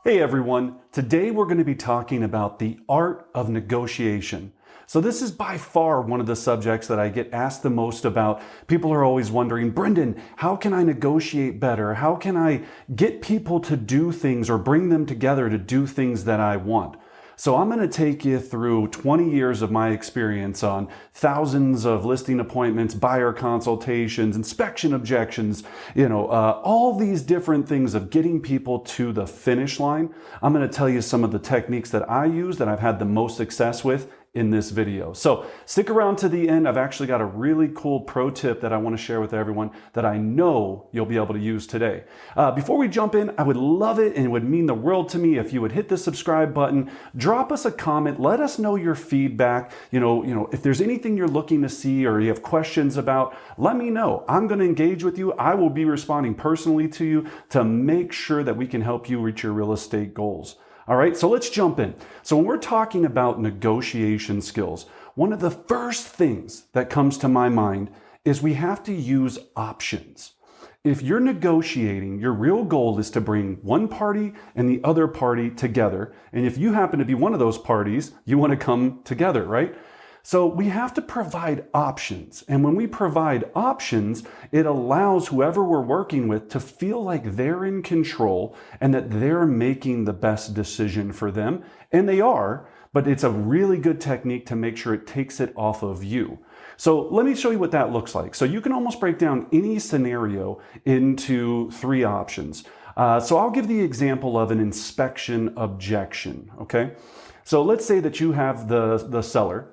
Hey everyone, today we're going to be talking about the art of negotiation. So this is by far one of the subjects that I get asked the most about. People are always wondering, Brendan, how can I negotiate better? How can I get people to do things or bring them together to do things that I want? So I'm going to take you through 20 years of my experience on thousands of listing appointments, buyer consultations, inspection objections, all these different things of getting people to the finish line. I'm going to tell you some of the techniques that I use that I've had the most success with in this video. So stick around to the end. I've actually got a really cool pro tip that I want to share with everyone that I know you'll be able to use today. Before we jump in, I would love it and it would mean the world to me if you would hit the subscribe button, drop us a comment, let us know your feedback. If there's anything you're looking to see or you have questions about, let me know. I'm going to engage with you. I will be responding personally to you to make sure that we can help you reach your real estate goals. All right, so let's jump in. So when we're talking about negotiation skills, one of the first things that comes to my mind is we have to use options. If you're negotiating, your real goal is to bring one party and the other party together. And if you happen to be one of those parties, you want to come together, right? So we have to provide options. And when we provide options, it allows whoever we're working with to feel like they're in control and that they're making the best decision for them. And they are, but it's a really good technique to make sure it takes it off of you. So let me show you what that looks like. So you can almost break down any scenario into three options. So I'll give the example of an inspection objection, okay? So let's say that you have the seller.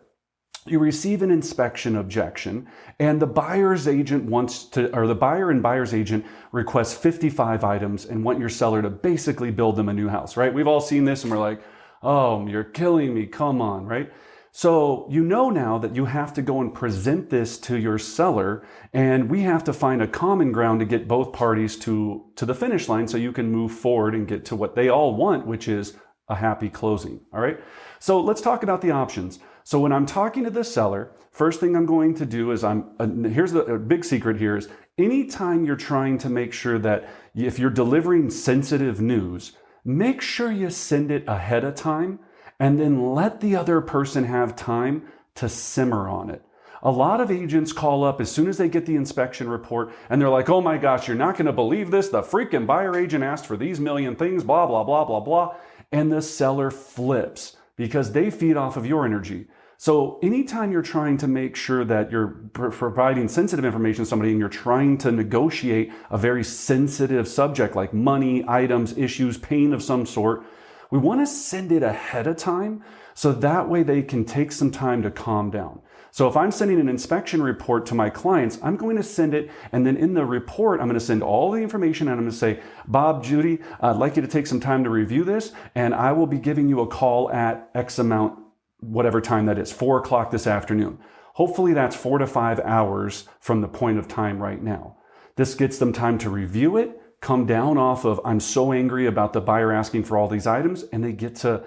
You receive an inspection objection and the buyer's agent the buyer and buyer's agent request 55 items and want your seller to basically build them a new house, right? We've all seen this and we're like, oh, you're killing me, come on, right? So you know now that you have to go and present this to your seller and we have to find a common ground to get both parties to the finish line so you can move forward and get to what they all want, which is a happy closing, all right? So let's talk about the options. So when I'm talking to the seller, first thing I'm going to do is here's the big secret here is anytime you're trying to make sure that if you're delivering sensitive news, make sure you send it ahead of time and then let the other person have time to simmer on it. A lot of agents call up as soon as they get the inspection report and they're like, oh my gosh, you're not going to believe this. The freaking buyer agent asked for these million things, blah, blah, blah, blah, blah. And the seller flips because they feed off of your energy. So anytime you're trying to make sure that you're providing sensitive information to somebody and you're trying to negotiate a very sensitive subject like money, items, issues, pain of some sort, we want to send it ahead of time so that way they can take some time to calm down. So if I'm sending an inspection report to my clients, I'm going to send it, and then in the report, I'm going to send all the information, and I'm going to say, Bob, Judy, I'd like you to take some time to review this, and I will be giving you a call at X amount, whatever time that is, 4 o'clock this afternoon. Hopefully that's 4 to 5 hours from the point of time right now. This gets them time to review it, come down off of, I'm so angry about the buyer asking for all these items, and they get to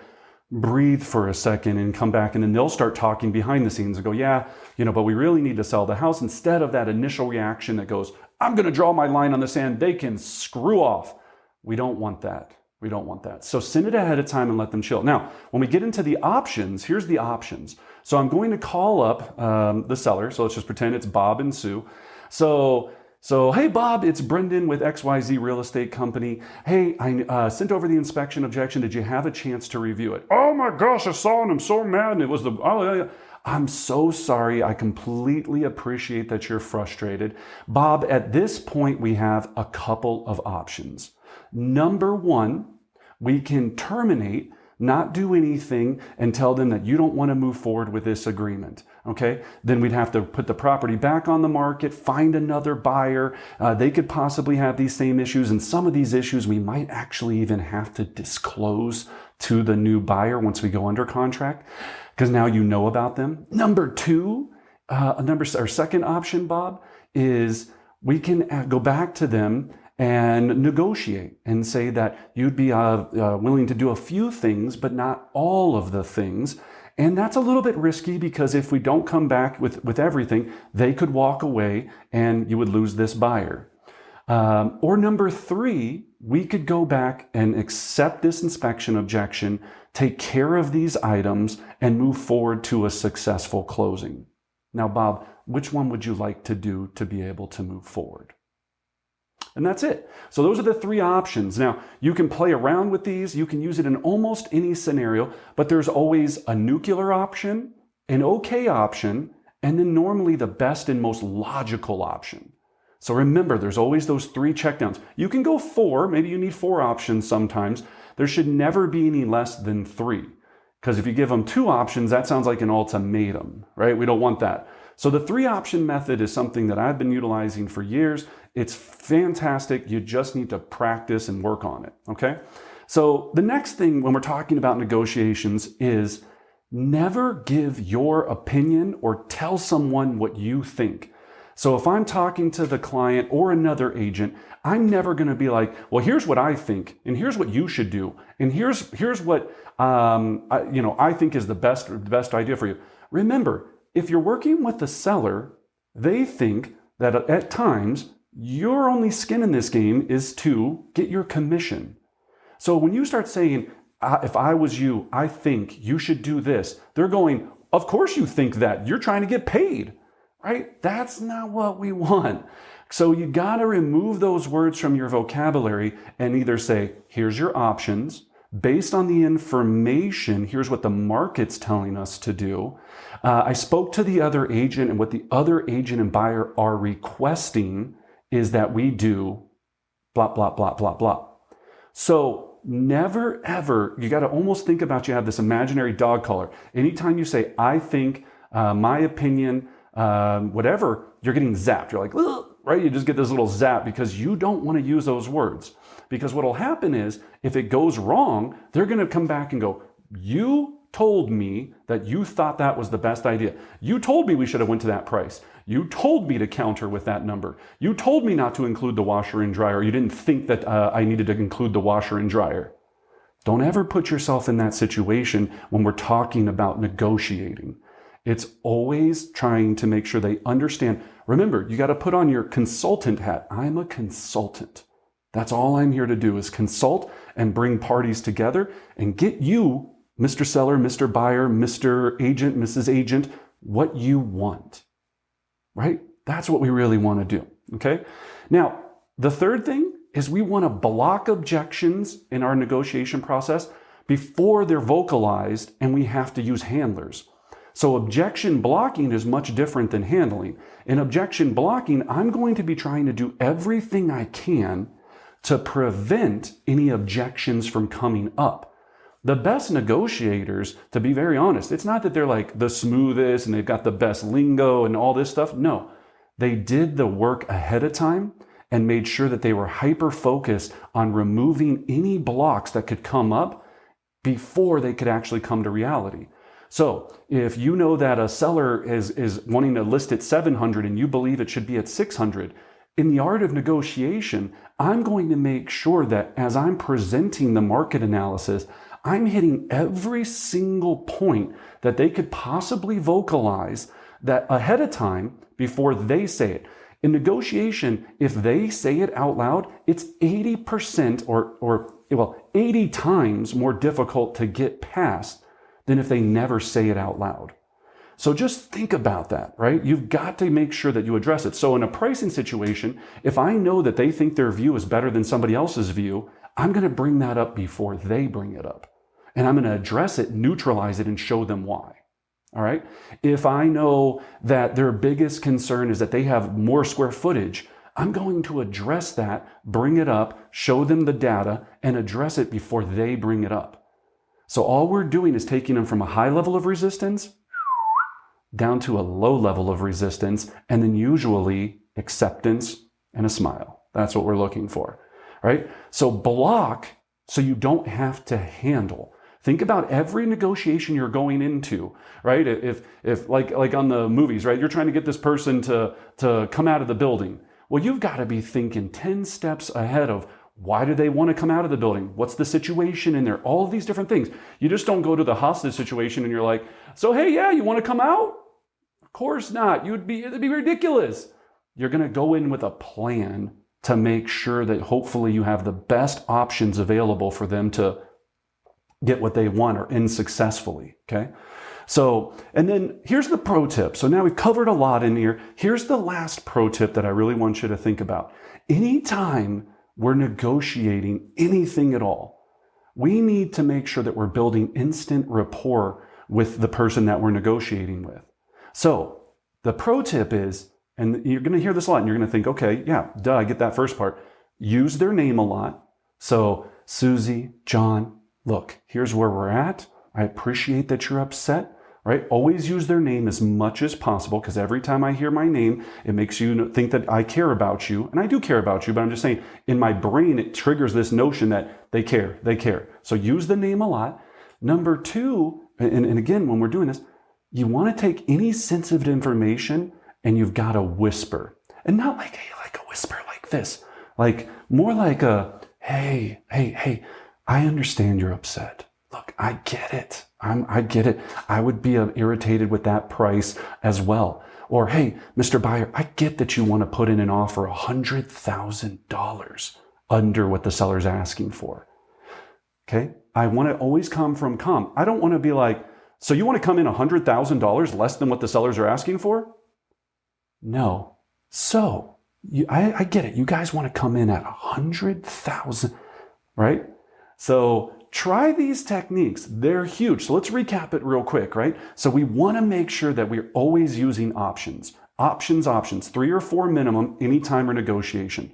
breathe for a second and come back, and then they'll start talking behind the scenes and go, yeah, but we really need to sell the house, instead of that initial reaction that goes, I'm going to draw my line on the sand, they can screw off. We don't want that. We don't want that. So send it ahead of time and let them chill. Now, when we get into the options, here's the options. So I'm going to call up the seller. So let's just pretend it's Bob and Sue. So, hey, Bob, it's Brendan with XYZ Real Estate Company. Hey, I sent over the inspection objection. Did you have a chance to review it? Oh my gosh, I saw it and I'm so mad. And it was I'm so sorry. I completely appreciate that you're frustrated. Bob, at this point, we have a couple of options. Number one, we can terminate, not do anything, and tell them that you don't want to move forward with this agreement, okay? Then we'd have to put the property back on the market, find another buyer. They could possibly have these same issues, and some of these issues we might actually even have to disclose to the new buyer once we go under contract, because now you know about them. Number two, our second option, Bob, is we can go back to them and negotiate and say that you'd be willing to do a few things, but not all of the things. And that's a little bit risky because if we don't come back with everything, they could walk away and you would lose this buyer. Or number three, we could go back and accept this inspection objection, take care of these items, and move forward to a successful closing. Now, Bob, which one would you like to do to be able to move forward? And that's it. So those are the three options. Now, you can play around with these. You can use it in almost any scenario, but there's always a nuclear option, an okay option, and then normally the best and most logical option. So remember, there's always those three checkdowns. You can go four. Maybe you need four options sometimes. There should never be any less than three. Because if you give them two options, that sounds like an ultimatum, right? We don't want that. So the three option method is something that I've been utilizing for years. It's fantastic. You just need to practice and work on it, okay? So the next thing when we're talking about negotiations is never give your opinion or tell someone what you think. So if I'm talking to the client or another agent, I'm never going to be like, well, here's what I think, and here's what you should do, and here's what I think is the best idea for you. Remember, if you're working with the seller, they think that at times your only skin in this game is to get your commission. So when you start saying, if I was you, I think you should do this, they're going, of course you think that. You're trying to get paid, right? That's not what we want. So you got to remove those words from your vocabulary and either say, here's your options. Based on the information, here's what the market's telling us to do. I spoke to the other agent, and what the other agent and buyer are requesting is that we do blah, blah, blah, blah, blah. So never, ever, you got to almost think about you have this imaginary dog collar. Anytime you say, I think, my opinion, whatever, you're getting zapped. You're like, ugh, right? You just get this little zap because you don't want to use those words. Because what will happen is, if it goes wrong, they're going to come back and go, you told me that you thought that was the best idea. You told me we should have went to that price. You told me to counter with that number. You told me not to include the washer and dryer. You didn't think that I needed to include the washer and dryer. Don't ever put yourself in that situation when we're talking about negotiating. It's always trying to make sure they understand. Remember, you got to put on your consultant hat. I'm a consultant. That's all I'm here to do is consult and bring parties together and get you, Mr. Seller, Mr. Buyer, Mr. Agent, Mrs. Agent, what you want, right? That's what we really want to do, okay? Now, the third thing is we want to block objections in our negotiation process before they're vocalized and we have to use handlers. So objection blocking is much different than handling. In objection blocking, I'm going to be trying to do everything I can to prevent any objections from coming up. The best negotiators, to be very honest, it's not that they're like the smoothest and they've got the best lingo and all this stuff. No, they did the work ahead of time and made sure that they were hyper-focused on removing any blocks that could come up before they could actually come to reality. So if you know that a seller is wanting to list at 700 and you believe it should be at 600, in the art of negotiation, I'm going to make sure that as I'm presenting the market analysis, I'm hitting every single point that they could possibly vocalize that ahead of time before they say it. In negotiation, if they say it out loud, it's 80% or 80 times more difficult to get past than if they never say it out loud. So just think about that, right? You've got to make sure that you address it. So in a pricing situation, if I know that they think their view is better than somebody else's view, I'm going to bring that up before they bring it up. And I'm going to address it, neutralize it, and show them why. All right? If I know that their biggest concern is that they have more square footage, I'm going to address that, bring it up, show them the data, and address it before they bring it up. So all we're doing is taking them from a high level of resistance down to a low level of resistance, and then usually acceptance and a smile. That's what we're looking for, right? So block so you don't have to handle. Think about every negotiation you're going into, right? If like on the movies, right? You're trying to get this person to come out of the building. Well, you've got to be thinking 10 steps ahead of why do they want to come out of the building? What's the situation in there? All of these different things. You just don't go to the hostage situation and you're like, so hey, yeah, you want to come out? Of course not. It'd be ridiculous. You're going to go in with a plan to make sure that hopefully you have the best options available for them to get what they want or end successfully, okay? So, and then here's the pro tip. So now we've covered a lot in here. Here's the last pro tip that I really want you to think about. Anytime we're negotiating anything at all, we need to make sure that we're building instant rapport with the person that we're negotiating with. So the pro tip is, and you're going to hear this a lot and you're going to think, okay, yeah, duh, I get that first part. Use their name a lot. So Susie, John, look, here's where we're at. I appreciate that you're upset, right? Always use their name as much as possible, because every time I hear my name, it makes you think that I care about you. And I do care about you, but I'm just saying, in my brain, it triggers this notion that they care. So use the name a lot. Number two, and again, when we're doing this, you want to take any sensitive information and you've got to whisper. And not like, hey, like a whisper like this. Like more like a, hey, I understand you're upset. Look, I get it. I get it. I would be irritated with that price as well. Or, hey, Mr. Buyer, I get that you want to put in an offer $100,000 under what the seller's asking for. Okay? I want to always come from calm. I don't want to be like, so you want to come in $100,000 less than what the sellers are asking for? No. So, I get it. You guys want to come in at 100,000, right? So try these techniques. They're huge. So let's recap it real quick, right? So we want to make sure that we're always using options. Options, 3 or 4 minimum anytime we're negotiating.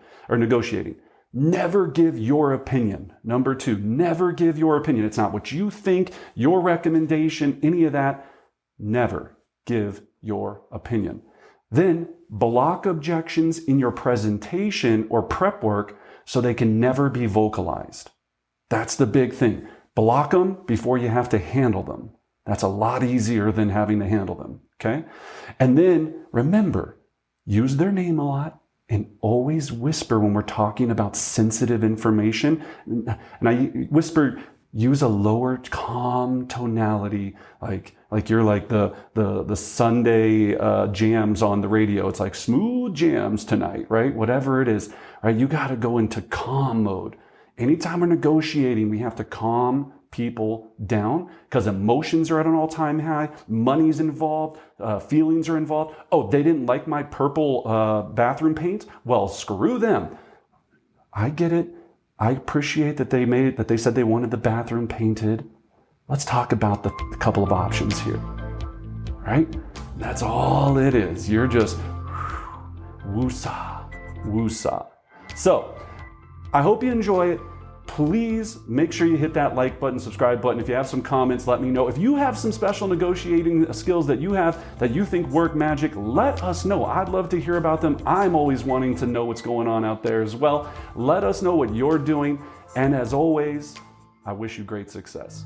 Never give your opinion. Number 2, never give your opinion. It's not what you think, your recommendation, any of that. Never give your opinion. Then block objections in your presentation or prep work so they can never be vocalized. That's the big thing. Block them before you have to handle them. That's a lot easier than having to handle them, okay? And then remember, use their name a lot and always whisper when we're talking about sensitive information. And I whisper, use a lower, calm tonality, like you're like the Sunday jams on the radio. It's like smooth jams tonight, right? Whatever it is, right? You got to go into calm mode. Anytime we're negotiating, we have to calm people down because emotions are at an all-time high, money's involved, feelings are involved. Oh, they didn't like my purple bathroom paint? Well, screw them. I get it. I appreciate that they said they wanted the bathroom painted. Let's talk about the couple of options here, right? That's all it is. You're just woosah. So, I hope you enjoy it. Please make sure you hit that like button, subscribe button. If you have some comments, let me know. If you have some special negotiating skills that you have that you think work magic, let us know. I'd love to hear about them. I'm always wanting to know what's going on out there as well. Let us know what you're doing. And as always, I wish you great success.